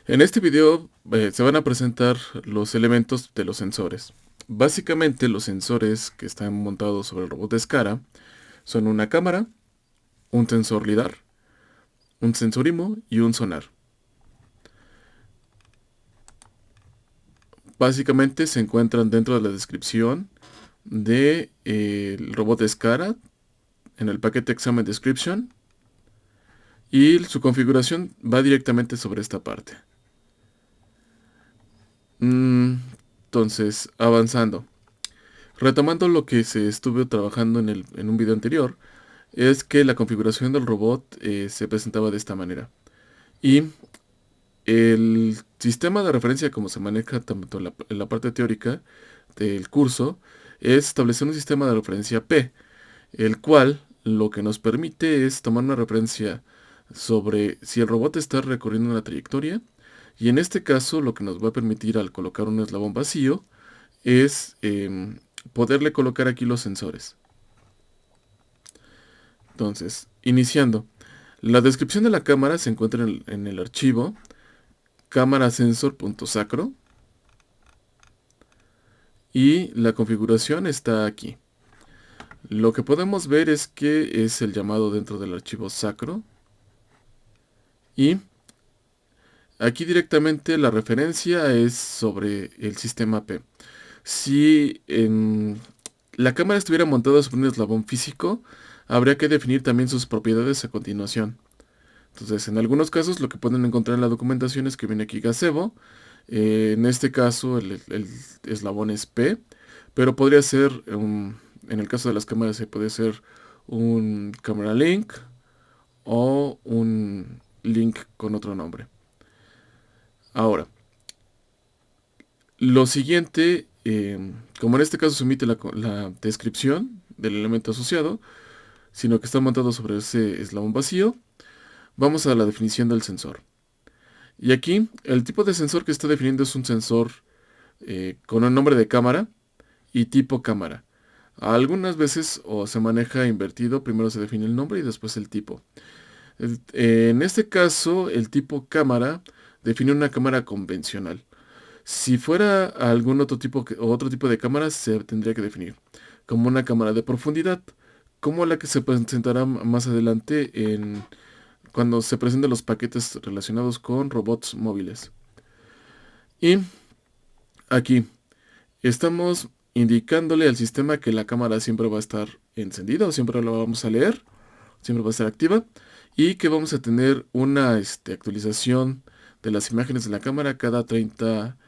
En este video se van a presentar los elementos de los sensores. Básicamente los sensores que están montados sobre el robot de Scara son una cámara, un sensor LiDAR, un sensor IMO y un sonar. Básicamente se encuentran dentro de la descripción del robot de Scara en el paquete Examen Description, y su configuración va directamente sobre esta parte. Entonces, avanzando. Retomando lo que se estuvo trabajando en un video anterior, es que la configuración del robot se presentaba de esta manera. Y el sistema de referencia, como se maneja tanto en la parte teórica del curso, es establecer un sistema de referencia P, el cual lo que nos permite es tomar una referencia sobre si el robot está recorriendo una trayectoria, y en este caso lo que nos va a permitir al colocar un eslabón vacío es poderle colocar aquí los sensores. Entonces, iniciando. La descripción de la cámara se encuentra en el archivo cámara-sensor.sacro y la configuración está aquí. Lo que podemos ver es que es el llamado dentro del archivo sacro, y aquí directamente la referencia es sobre el sistema P. Si la cámara estuviera montada sobre un eslabón físico, habría que definir también sus propiedades a continuación. Entonces, en algunos casos lo que pueden encontrar en la documentación es que viene aquí gazebo. En este caso el eslabón es P, pero podría ser, en el caso de las cámaras, se puede ser un camera link o un link con otro nombre. Ahora, lo siguiente, como en este caso se omite la descripción del elemento asociado, sino que está montado sobre ese eslabón vacío, vamos a la definición del sensor. Y aquí el tipo de sensor que está definiendo es un sensor con un nombre de cámara y tipo cámara. Algunas veces o se maneja invertido, primero se define el nombre y después el tipo. En este caso, el tipo cámara define una cámara convencional. Si fuera algún otro tipo o otro tipo de cámara, se tendría que definir como una cámara de profundidad, como la que se presentará más adelante cuando se presenten los paquetes relacionados con robots móviles. Y aquí estamos indicándole al sistema que la cámara siempre va a estar encendida o siempre la vamos a leer, siempre va a estar activa, y que vamos a tener una actualización de las imágenes de la cámara cada 30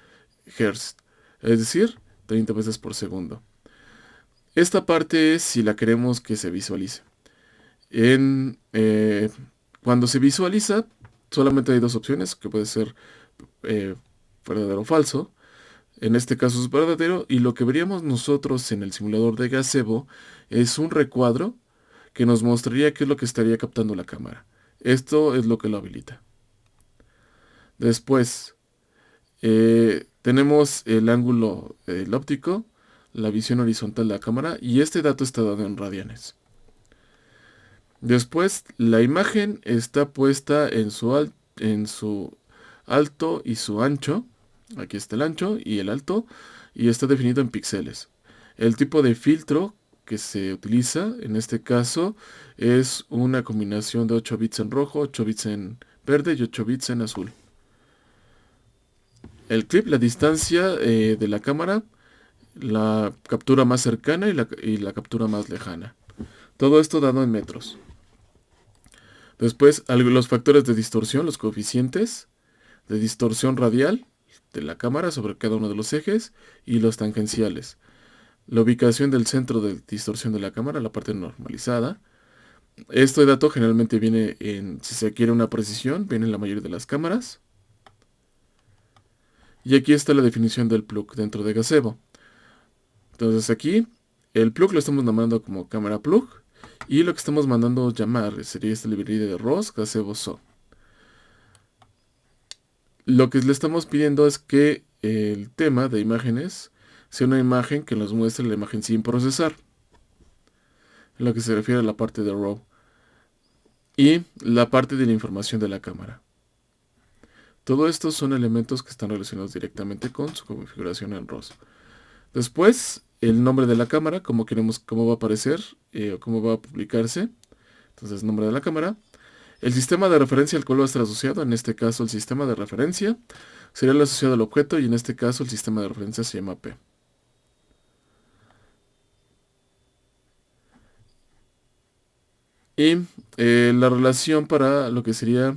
Hz, es decir, 30 veces por segundo. Esta parte es si la queremos que se visualice. Cuando se visualiza, solamente hay dos opciones, que puede ser eh, verdadero o falso. En este caso es verdadero, y lo que veríamos nosotros en el simulador de gazebo es un recuadro que nos mostraría qué es lo que estaría captando la cámara. Esto es lo que lo habilita. Después, tenemos el ángulo el óptico, la visión horizontal de la cámara, y este dato está dado en radianes. Después, la imagen está puesta en su alto y su ancho. Aquí está el ancho y el alto, y está definido en píxeles. El tipo de filtro que se utiliza en este caso es una combinación de 8 bits en rojo, 8 bits en verde y 8 bits en azul. El clip, la distancia de la cámara, la captura más cercana y la captura más lejana. Todo esto dado en metros. Después, los factores de distorsión, los coeficientes de distorsión radial de la cámara sobre cada uno de los ejes, y los tangenciales. La ubicación del centro de distorsión de la cámara, la parte normalizada. Este dato generalmente viene si se quiere una precisión, viene en la mayoría de las cámaras. Y aquí está la definición del plug dentro de gazebo. Entonces aquí, el plug lo estamos llamando como cámara plug, y lo que estamos mandando llamar sería esta librería de ROS gazebo so. Lo que le estamos pidiendo es que el tema de imágenes sea una imagen que nos muestre la imagen sin procesar, en lo que se refiere a la parte de RAW y la parte de la información de la cámara. Todo esto son elementos que están relacionados directamente con su configuración en ROS. Después, el nombre de la cámara, cómo queremos, cómo va a aparecer o cómo va a publicarse. Entonces, nombre de la cámara. El sistema de referencia al cual va a estar asociado, en este caso el sistema de referencia, sería el asociado al objeto y en este caso el sistema de referencia se llama P. Y la relación para lo que sería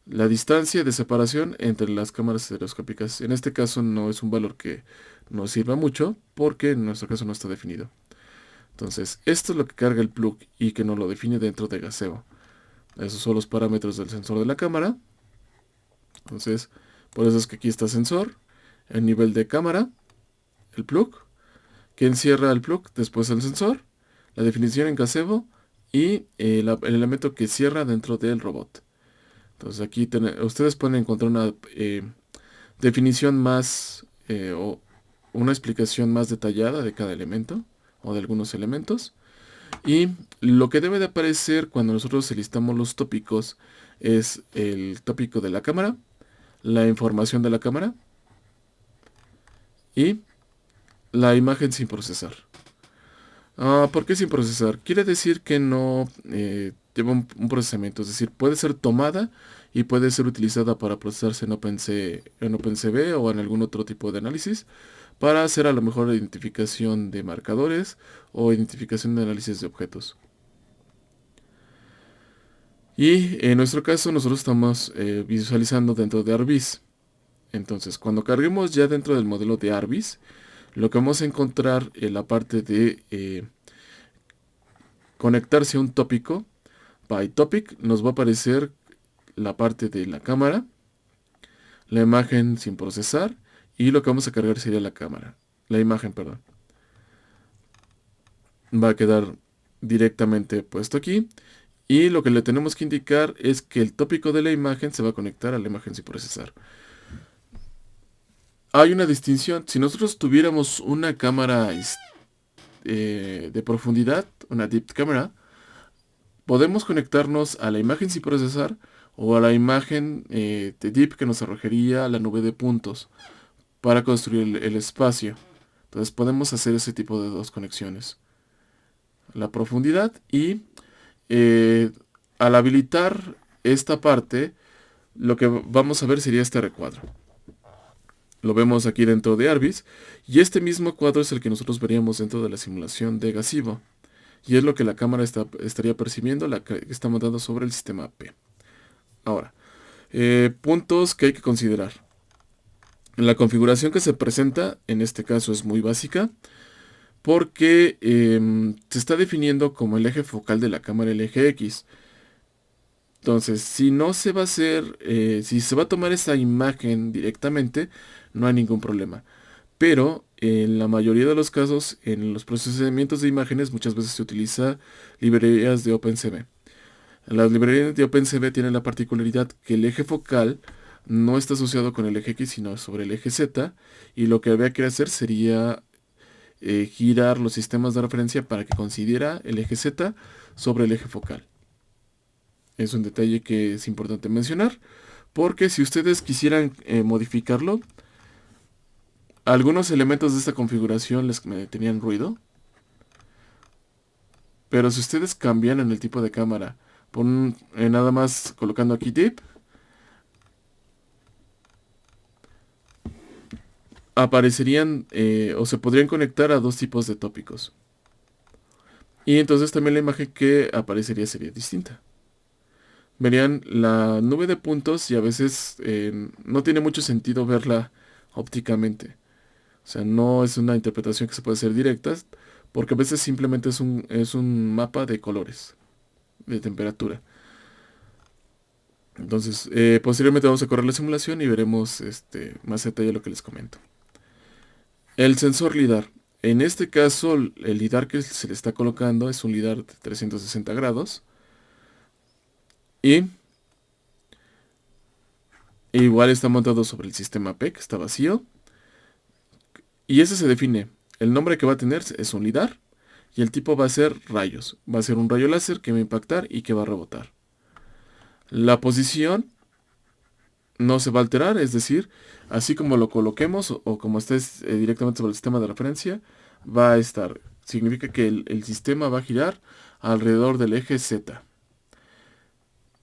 la distancia de separación entre las cámaras estereoscópicas. En este caso no es un valor que nos sirva mucho porque en nuestro caso no está definido. Entonces, esto es lo que carga el plug y que nos lo define dentro de Gazebo. Esos son los parámetros del sensor de la cámara. Entonces, por eso es que aquí está sensor, el nivel de cámara, el plug, que encierra el plug, después el sensor, la definición en Gazebo y el elemento que cierra dentro del robot. Entonces aquí ustedes pueden encontrar una definición más o una explicación más detallada de cada elemento o de algunos elementos. Y lo que debe de aparecer cuando nosotros listamos los tópicos es el tópico de la cámara, la información de la cámara y la imagen sin procesar. ¿Por qué sin procesar? Quiere decir que no lleva un procesamiento, es decir, puede ser tomada y puede ser utilizada para procesarse en OpenCV o en algún otro tipo de análisis para hacer a lo mejor identificación de marcadores o identificación de análisis de objetos. Y en nuestro caso nosotros estamos visualizando dentro de ARVIS. Entonces, cuando carguemos ya dentro del modelo de ARVIS, lo que vamos a encontrar en la parte de conectarse a un tópico, by topic, nos va a aparecer la parte de la cámara, la imagen sin procesar, y lo que vamos a cargar sería la imagen, perdón. Va a quedar directamente puesto aquí, y lo que le tenemos que indicar es que el tópico de la imagen se va a conectar a la imagen sin procesar. Hay una distinción. Si nosotros tuviéramos una cámara de profundidad, una deep camera, podemos conectarnos a la imagen sin procesar o a la imagen de deep que nos arrojaría la nube de puntos para construir el espacio. Entonces podemos hacer ese tipo de dos conexiones. La profundidad y al habilitar esta parte, lo que vamos a ver sería este recuadro. Lo vemos aquí dentro de ARVIS y este mismo cuadro es el que nosotros veríamos dentro de la simulación de Gazebo. Y es lo que la cámara estaría percibiendo, la que está montando sobre el sistema P. Ahora, puntos que hay que considerar. La configuración que se presenta, en este caso es muy básica, porque se está definiendo como el eje focal de la cámara el eje X. Entonces, si no se va a hacer, si se va a tomar esa imagen directamente, no hay ningún problema. Pero en la mayoría de los casos, en los procesamientos de imágenes, muchas veces se utiliza librerías de OpenCV. Las librerías de OpenCV tienen la particularidad que el eje focal no está asociado con el eje X, sino sobre el eje Z, y lo que habría que hacer sería girar los sistemas de referencia para que considera el eje Z sobre el eje focal. Es un detalle que es importante mencionar, porque si ustedes quisieran modificarlo, algunos elementos de esta configuración me tenían ruido. Pero si ustedes cambian en el tipo de cámara, nada más colocando aquí deep, aparecerían o se podrían conectar a dos tipos de tópicos. Y entonces también la imagen que aparecería sería distinta. Verían la nube de puntos y a veces no tiene mucho sentido verla ópticamente. O sea, no es una interpretación que se puede hacer directa, porque a veces simplemente es un mapa de colores, de temperatura. Entonces, posteriormente vamos a correr la simulación y veremos más detalle lo que les comento. El sensor LIDAR. En este caso, el LIDAR que se le está colocando es un LIDAR de 360 grados. Y igual está montado sobre el sistema P, que está vacío. Y ese se define. El nombre que va a tener es un LIDAR. Y el tipo va a ser rayos. Va a ser un rayo láser que va a impactar y que va a rebotar. La posición no se va a alterar, es decir, así como lo coloquemos o como estés directamente sobre el sistema de referencia, va a estar. Significa que el sistema va a girar alrededor del eje Z.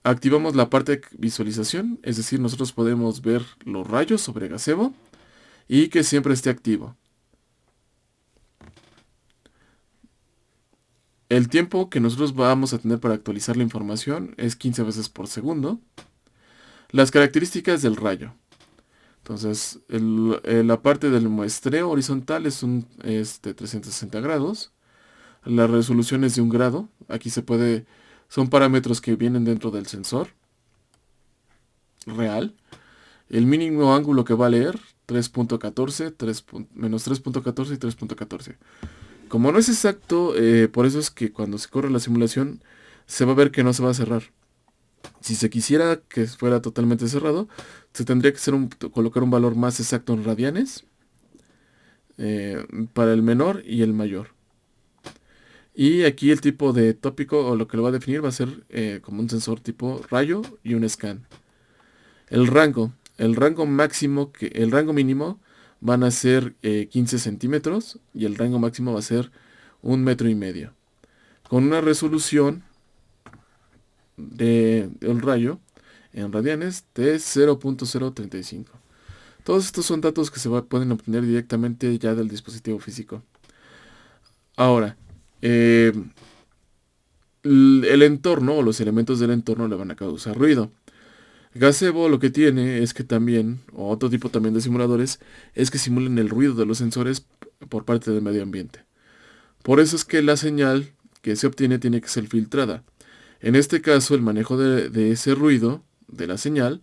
Activamos la parte de visualización, es decir, nosotros podemos ver los rayos sobre gazebo y que siempre esté activo. El tiempo que nosotros vamos a tener para actualizar la información es 15 veces por segundo. Las características del rayo. Entonces, la parte del muestreo horizontal es de 360 grados. La resolución es de 1 grado. Aquí son parámetros que vienen dentro del sensor real. El mínimo ángulo que va a leer, 3.14, menos 3.14 y 3.14. Como no es exacto, por eso es que cuando se corre la simulación, se va a ver que no se va a cerrar. Si se quisiera que fuera totalmente cerrado, se tendría que colocar un valor más exacto en radianes para el menor y el mayor. Y aquí el tipo de tópico o lo que lo va a definir va a ser como un sensor tipo rayo y un scan. El rango máximo, el rango mínimo van a ser 15 centímetros y el rango máximo va a ser 1,5 metros. Con una resolución de un rayo en radianes de 0.035. Todos estos son datos que pueden obtener directamente ya del dispositivo físico. Ahora, el entorno o los elementos del entorno le van a causar ruido. Gazebo lo que tiene es que también, o otro tipo también de simuladores, es que simulen el ruido de los sensores por parte del medio ambiente. Por eso es que la señal que se obtiene tiene que ser filtrada. En este caso, el manejo de ese ruido, de la señal,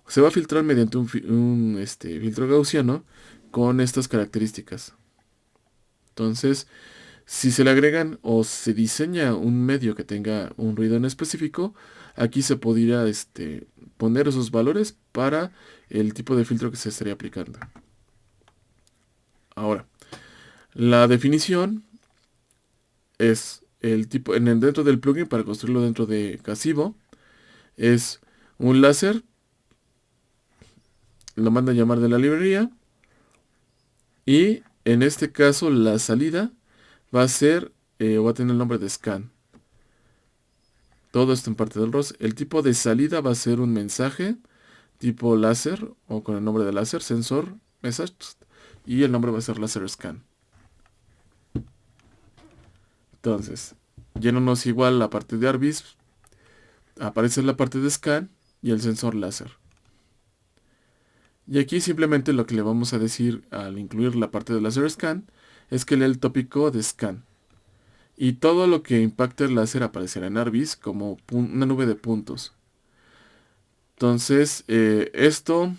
se va a filtrar mediante un filtro gaussiano con estas características. Entonces, si se le agregan o se diseña un medio que tenga un ruido en específico, aquí se podría poner esos valores para el tipo de filtro que se estaría aplicando. Ahora, la definición es el tipo dentro del plugin para construirlo dentro de Gazebo es un láser, lo manda a llamar de la librería y en este caso la salida va a ser va a tener el nombre de scan. Todo esto en parte del ROS. El tipo de salida va a ser un mensaje tipo láser o con el nombre de láser, sensor, message, y el nombre va a ser láser scan. Entonces, yéndonos igual la parte de Arbis, aparece la parte de scan y el sensor láser. Y aquí simplemente lo que le vamos a decir al incluir la parte de láser scan es que lee el tópico de scan. Y todo lo que impacte el láser aparecerá en Arbis como una nube de puntos. Entonces, esto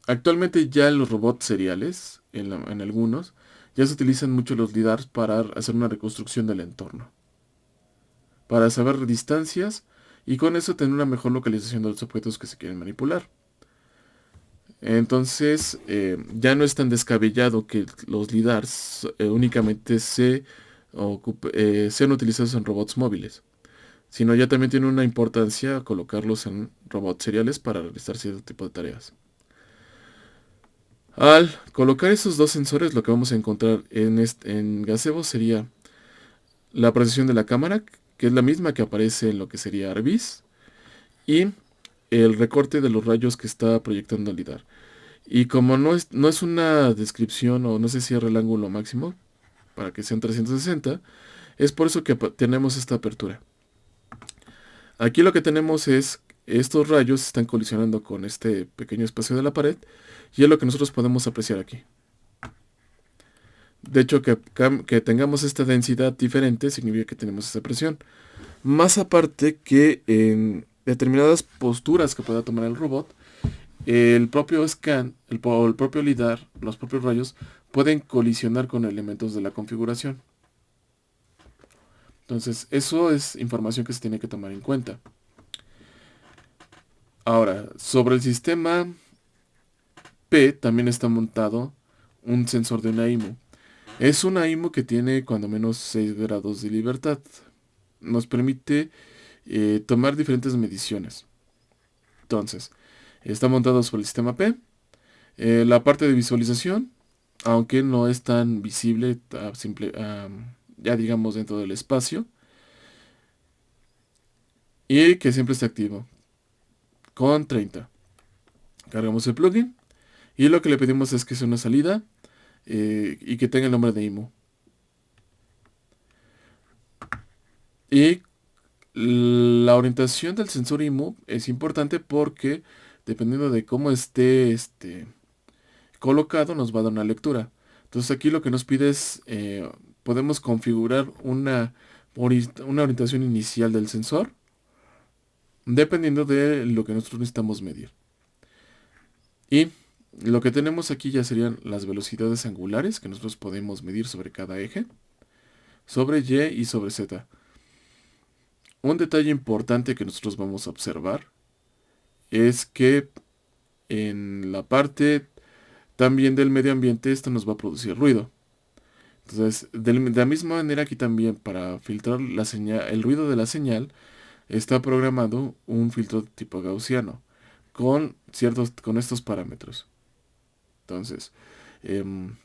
actualmente ya en los robots seriales, en algunos, ya se utilizan mucho los LIDARs para hacer una reconstrucción del entorno. Para saber distancias y con eso tener una mejor localización de los objetos que se quieren manipular. Entonces, ya no es tan descabellado que los LIDARs únicamente sean utilizados en robots móviles, sino ya también tiene una importancia colocarlos en robots seriales para realizar cierto tipo de tareas. Al colocar esos dos sensores, lo que vamos a encontrar en Gazebo sería la precisión de la cámara, que es la misma que aparece en lo que sería Arbis, y el recorte de los rayos que está proyectando el LIDAR. Y como no es una descripción o no se cierra el ángulo máximo para que sean 360, es por eso que tenemos esta apertura. Aquí lo que tenemos es estos rayos están colisionando con este pequeño espacio de la pared y es lo que nosotros podemos apreciar aquí. De hecho, que tengamos esta densidad diferente significa que tenemos esta presión. Más aparte que en determinadas posturas que pueda tomar el robot, el propio scan, el propio LIDAR, los propios rayos, pueden colisionar con elementos de la configuración. Entonces, eso es información que se tiene que tomar en cuenta. Ahora, sobre el sistema P también está montado un sensor de una IMU. Es una IMU que tiene cuando menos 6 grados de libertad. Nos permite tomar diferentes mediciones. Entonces, está montado sobre el sistema P. La parte de visualización, aunque no es tan visible ya digamos dentro del espacio, y que siempre está activo con 30. Cargamos el plugin y lo que le pedimos es que sea una salida y que tenga el nombre de IMU. Y la orientación del sensor IMU es importante porque dependiendo de cómo esté colocado nos va a dar una lectura. Entonces aquí lo que nos pide es, podemos configurar una orientación inicial del sensor dependiendo de lo que nosotros necesitamos medir. Y lo que tenemos aquí ya serían las velocidades angulares que nosotros podemos medir sobre cada eje, sobre Y y sobre Z. Un detalle importante que nosotros vamos a observar es que en la parte también del medio ambiente esto nos va a producir ruido. Entonces, de la misma manera aquí también para filtrar la señal, el ruido de la señal, está programado un filtro tipo gaussiano con estos parámetros. Entonces, en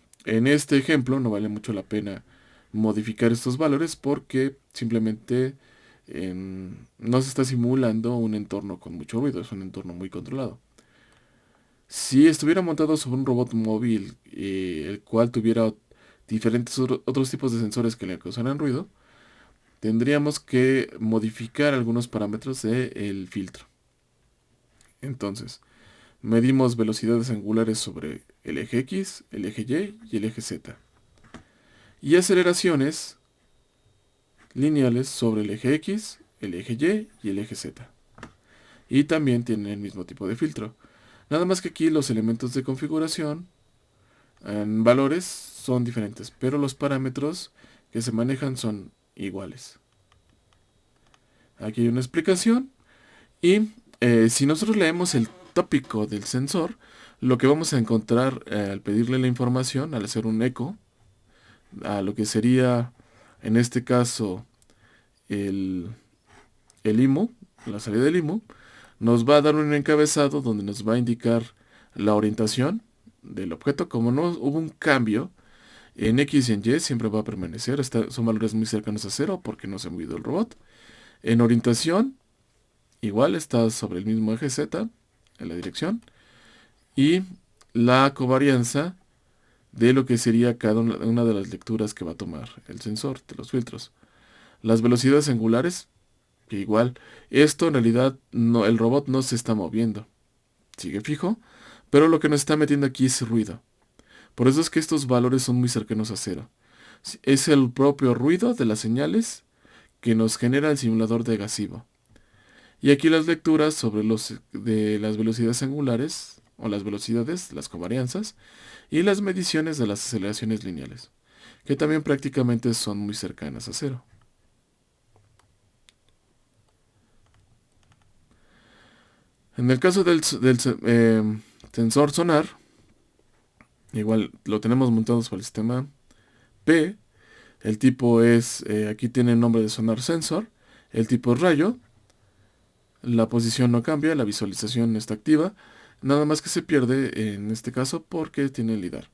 este ejemplo no vale mucho la pena modificar estos valores porque simplemente no se está simulando un entorno con mucho ruido, es un entorno muy controlado. Si estuviera montado sobre un robot móvil, el cual tuviera diferentes otros tipos de sensores que le causaran ruido, tendríamos que modificar algunos parámetros del filtro. Entonces, medimos velocidades angulares sobre el eje X, el eje Y y el eje Z. Y aceleraciones lineales sobre el eje X, el eje Y y el eje Z. Y también tienen el mismo tipo de filtro. Nada más que aquí los elementos de configuración en valores son diferentes, pero los parámetros que se manejan son iguales. Aquí hay una explicación y si nosotros leemos el tópico del sensor, lo que vamos a encontrar al pedirle la información, al hacer un eco, a lo que sería en este caso el IMU, la salida del IMU, nos va a dar un encabezado donde nos va a indicar la orientación del objeto. Como no hubo un cambio en X y en Y, siempre va a permanecer. Son valores muy cercanos a cero porque no se ha movido el robot. En orientación, igual está sobre el mismo eje Z, en la dirección. Y la covarianza de lo que sería cada una de las lecturas que va a tomar el sensor de los filtros. Las velocidades angulares, que igual, esto en realidad no, el robot no se está moviendo, sigue fijo, pero lo que nos está metiendo aquí es ruido. Por eso es que estos valores son muy cercanos a cero. Es el propio ruido de las señales que nos genera el simulador de Gazebo. Y aquí las lecturas sobre de las velocidades angulares, o las velocidades, las covarianzas, y las mediciones de las aceleraciones lineales, que también prácticamente son muy cercanas a cero. En el caso del sensor sonar, igual lo tenemos montado sobre el sistema P. El tipo es, aquí tiene el nombre de sonar sensor. El tipo es rayo. La posición no cambia, la visualización está activa. Nada más que se pierde en este caso porque tiene LIDAR.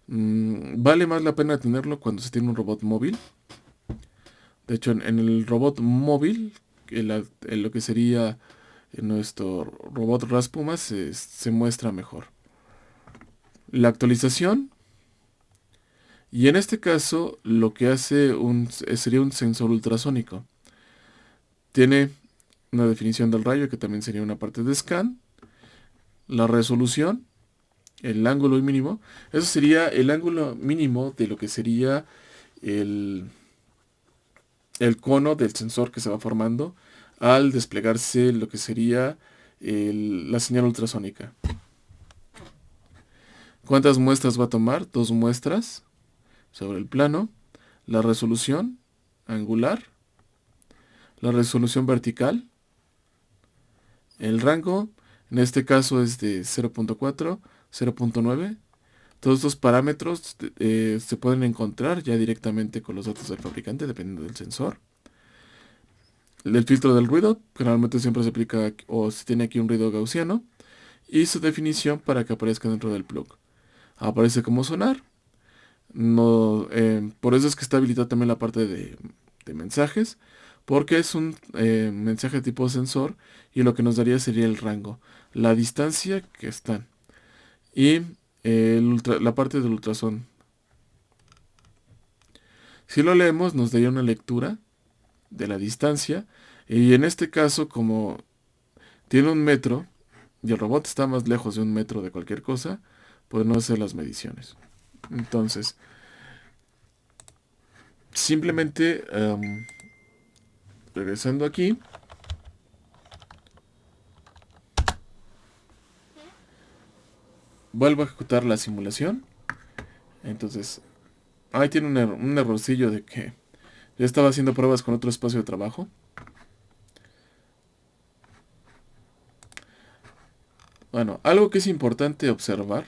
Vale más la pena tenerlo cuando se tiene un robot móvil. De hecho, en el robot móvil, en lo que sería nuestro robot Raspuma, se muestra mejor. La actualización, y en este caso lo que hace sería un sensor ultrasónico. Tiene una definición del rayo que también sería una parte de scan. La resolución, el ángulo mínimo, eso sería el ángulo mínimo de lo que sería el cono del sensor que se va formando al desplegarse lo que sería la señal ultrasónica. ¿Cuántas muestras va a tomar? 2 muestras sobre el plano. La resolución angular, la resolución vertical, el rango, en este caso es de 0.4, 0.9. Todos estos parámetros se pueden encontrar ya directamente con los datos del fabricante, dependiendo del sensor. El filtro del ruido, generalmente siempre se aplica o se tiene aquí un ruido gaussiano. Y su definición para que aparezca dentro del plug. Aparece como sonar. No, por eso es que está habilitada también la parte de mensajes. Porque es un mensaje tipo sensor. Y lo que nos daría sería el rango. La distancia que están. Y la parte del ultrasonido. Si lo leemos nos daría una lectura de la distancia. Y en este caso, como tiene 1 metro y el robot está más lejos de 1 metro de cualquier cosa, pues no hacer las mediciones. Entonces, simplemente regresando aquí, vuelvo a ejecutar la simulación. Entonces, ahí tiene un errorcillo de que ya estaba haciendo pruebas con otro espacio de trabajo. Bueno, algo que es importante observar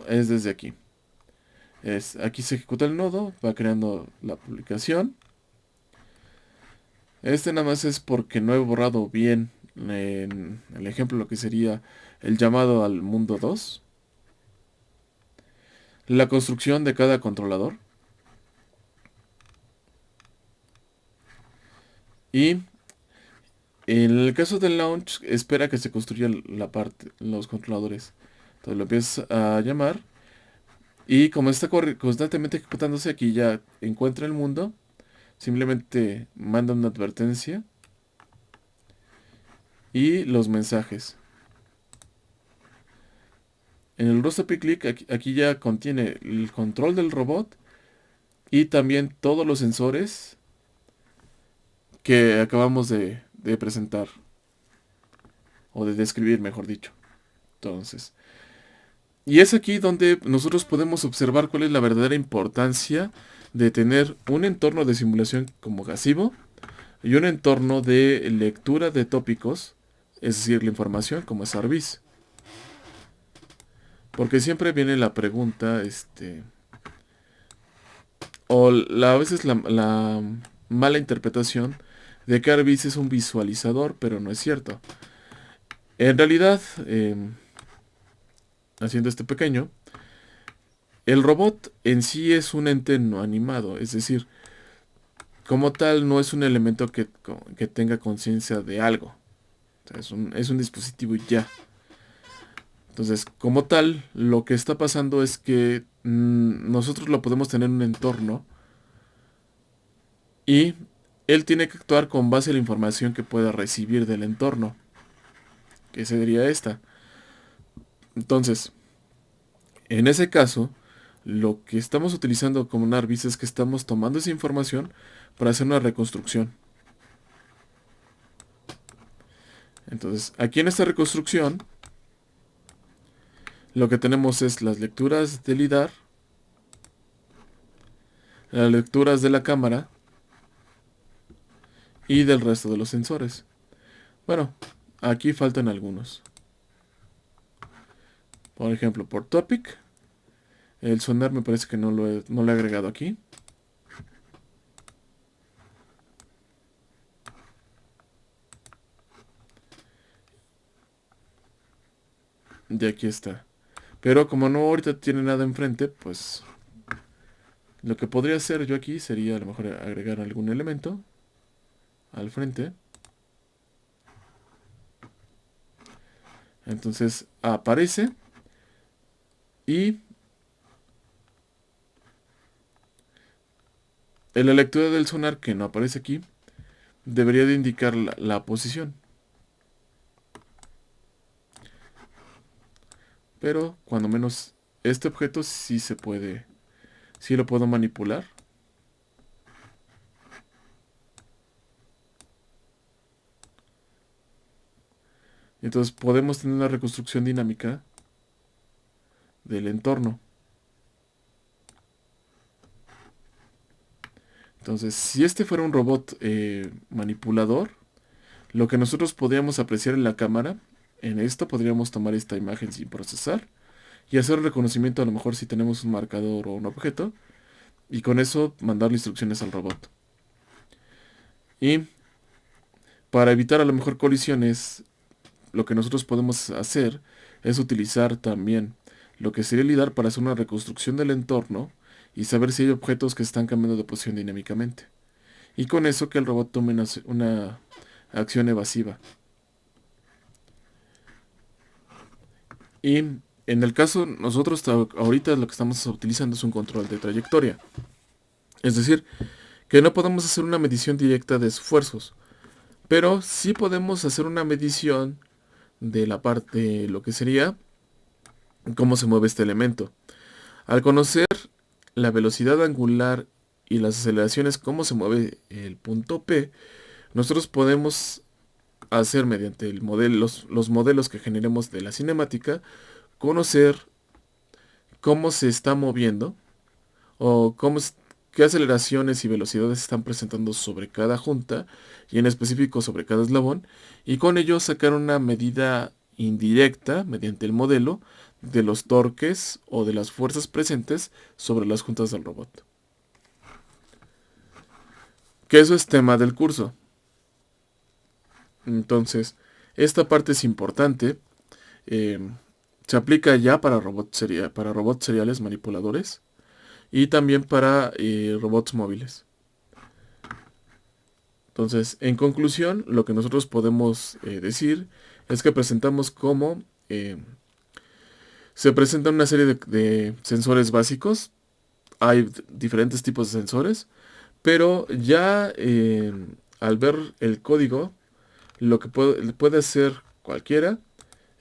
es desde aquí. Aquí se ejecuta el nodo, va creando la publicación. Este nada más es porque no he borrado bien en el ejemplo lo que sería el llamado al mundo 2. La construcción de cada controlador. Y en el caso del launch, espera que se construya la parte, los controladores. Entonces lo empiezas a llamar. Y como está constantemente ejecutándose, aquí ya encuentra el mundo. Simplemente manda una advertencia. Y los mensajes. En el rostro click aquí ya contiene el control del robot. Y también todos los sensores que acabamos de presentar. O de describir, mejor dicho. Entonces, y es aquí donde nosotros podemos observar cuál es la verdadera importancia de tener un entorno de simulación como Gasivo y un entorno de lectura de tópicos, es decir, la información como es Arbis. Porque siempre viene la pregunta, a veces la mala interpretación de que Arbis es un visualizador, pero no es cierto. En realidad, haciendo este pequeño, el robot en sí es un ente no animado, es decir, como tal no es un elemento que tenga conciencia de algo. O sea, es un dispositivo y ya. Entonces, como tal, lo que está pasando es que nosotros lo podemos tener en un entorno y él tiene que actuar con base a la información que pueda recibir del entorno, que sería esta. Entonces, en ese caso, lo que estamos utilizando como NARVIS es que estamos tomando esa información para hacer una reconstrucción. Entonces, aquí en esta reconstrucción, lo que tenemos es las lecturas del LIDAR, las lecturas de la cámara y del resto de los sensores. Bueno, aquí faltan algunos. Por ejemplo, por topic, el sonar me parece que no lo he agregado aquí. Y aquí está. Pero como no ahorita tiene nada enfrente, pues lo que podría hacer yo aquí sería a lo mejor agregar algún elemento al frente. Entonces aparece y en la lectura del sonar que no aparece aquí debería de indicar la posición. Pero cuando menos este objeto sí se puede, sí lo puedo manipular. Entonces podemos tener una reconstrucción dinámica del entorno. Entonces, si este fuera un robot manipulador, lo que nosotros podríamos apreciar en la cámara, en esto podríamos tomar esta imagen sin procesar y hacer un reconocimiento a lo mejor si tenemos un marcador o un objeto y con eso mandarle instrucciones al robot. Y para evitar a lo mejor colisiones, lo que nosotros podemos hacer es utilizar también lo que sería el lidar para hacer una reconstrucción del entorno y saber si hay objetos que están cambiando de posición dinámicamente. Y con eso que el robot tome una acción evasiva. Y en el caso, nosotros ahorita lo que estamos utilizando es un control de trayectoria. Es decir, que no podemos hacer una medición directa de esfuerzos, pero sí podemos hacer una medición de la parte, lo que sería cómo se mueve este elemento. Al conocer la velocidad angular y las aceleraciones, cómo se mueve el punto P, nosotros podemos hacer mediante el modelo, los modelos que generemos de la cinemática, conocer cómo se está moviendo o qué aceleraciones y velocidades se están presentando sobre cada junta y en específico sobre cada eslabón, y con ello sacar una medida indirecta mediante el modelo de los torques o de las fuerzas presentes sobre las juntas del robot. Que eso es tema del curso. Entonces, esta parte es importante. eh, Se aplica ya para para robots seriales manipuladores y también para robots móviles. Entonces, en conclusión, lo que nosotros podemos decir es que presentamos cómo se presentan una serie de sensores básicos. Hay diferentes tipos de sensores, pero ya al ver el código, lo que puede hacer cualquiera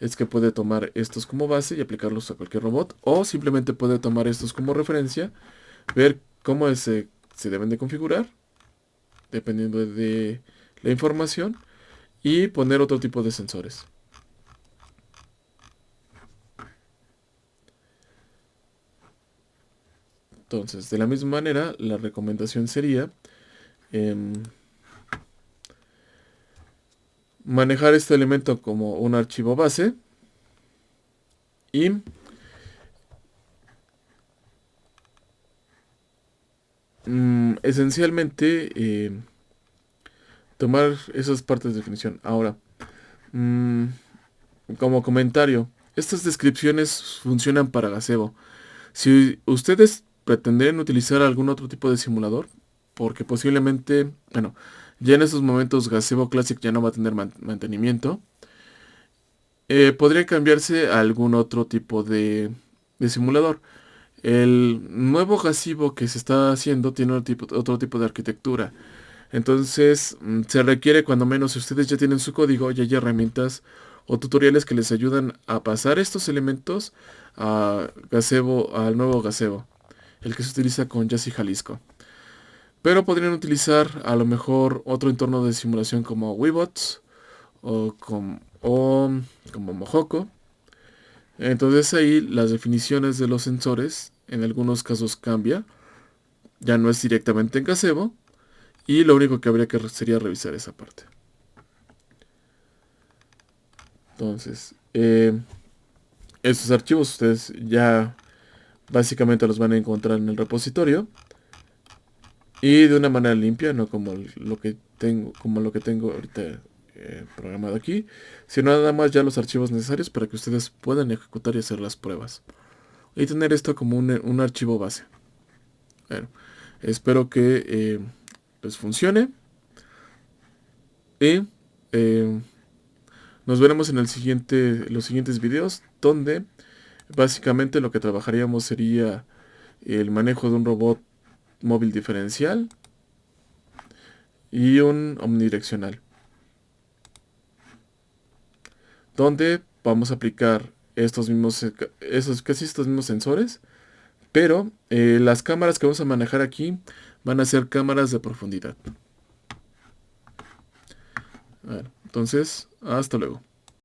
es que puede tomar estos como base y aplicarlos a cualquier robot, o simplemente puede tomar estos como referencia, ver cómo se deben de configurar, dependiendo de la información, y poner otro tipo de sensores. Entonces, de la misma manera, la recomendación sería em, manejar este elemento como un archivo base y esencialmente tomar esas partes de definición. Ahora, mm, como comentario, estas descripciones funcionan para Gazebo. Si ustedes pretenden utilizar algún otro tipo de simulador, porque posiblemente, bueno, ya en estos momentos Gazebo Classic ya no va a tener mantenimiento, podría cambiarse a algún otro tipo de simulador. El nuevo Gazebo que se está haciendo tiene otro tipo de arquitectura. Entonces, se requiere cuando menos, si ustedes ya tienen su código, ya hay herramientas o tutoriales que les ayudan a pasar estos elementos a Gazebo, al nuevo Gazebo, el que se utiliza con Yasi Jalisco. Pero podrían utilizar a lo mejor otro entorno de simulación como Weebots o como Mojoko. Entonces ahí las definiciones de los sensores en algunos casos cambia. Ya no es directamente en Gazebo. Y lo único que habría que sería revisar esa parte. Entonces, estos archivos ustedes ya básicamente los van a encontrar en el repositorio. Y de una manera limpia, no como lo que tengo ahorita programado aquí, sino nada más ya los archivos necesarios para que ustedes puedan ejecutar y hacer las pruebas. Y tener esto como un archivo base. Bueno, espero que les funcione. Y nos veremos en los siguientes videos, donde básicamente lo que trabajaríamos sería el manejo de un robot móvil diferencial y un omnidireccional, donde vamos a aplicar casi estos mismos sensores, pero las cámaras que vamos a manejar aquí van a ser cámaras de profundidad. Bueno, entonces, hasta luego.